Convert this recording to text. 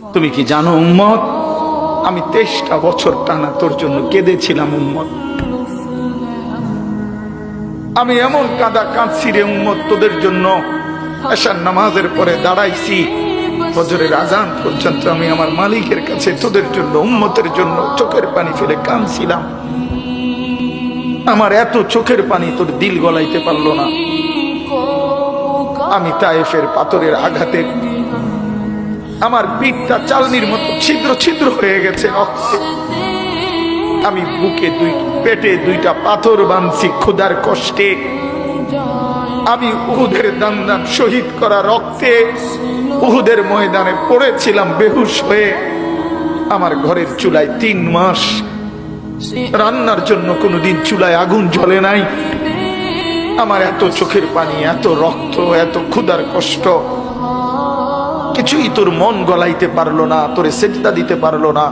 তুমি কি জানো উম্মত, আমি 23টা বছর টানা তোর জন্য কেঁদেছিলাম উম্মত। আমি এমন কাঁদা কাঁদছি রে উম্মত তোদের জন্য। এশার নামাজের পরে দাঁড়াইছি, ফজরের আজান পর্যন্ত আমি আমার মালিকের কাছে তোদের জন্য, উম্মতের জন্য চোখের পানি ফেলে কাঁদছিলাম। আমার এত চোখের পানি তোর দিল গলাইতে পারলো না। আমি তায়েফের পাথরের আঘাতে আমার পিঠটা চালনির মতো ছিদ্র ছিদ্র হয়ে গেছে রক্তে। আমি বুকে পেটে 2টা পাথর বাঁধছি ক্ষুধার কষ্টে। আমি উহুদের দান দান শহীদ করা রক্তে উহুদের ময়দানে পড়েছিলাম বেহুশ হয়ে। আমার ঘরের চুলায় 3 মাস রান্নার জন্য কোনোদিন চুলায় আগুন জ্বলে নাই। আমার এত চোখের পানি, এত রক্ত, এত ক্ষুধার কষ্ট, কিছুই তোর মন গলাইতে পারলো না, তোরে সেজদা দিতে পারলো না।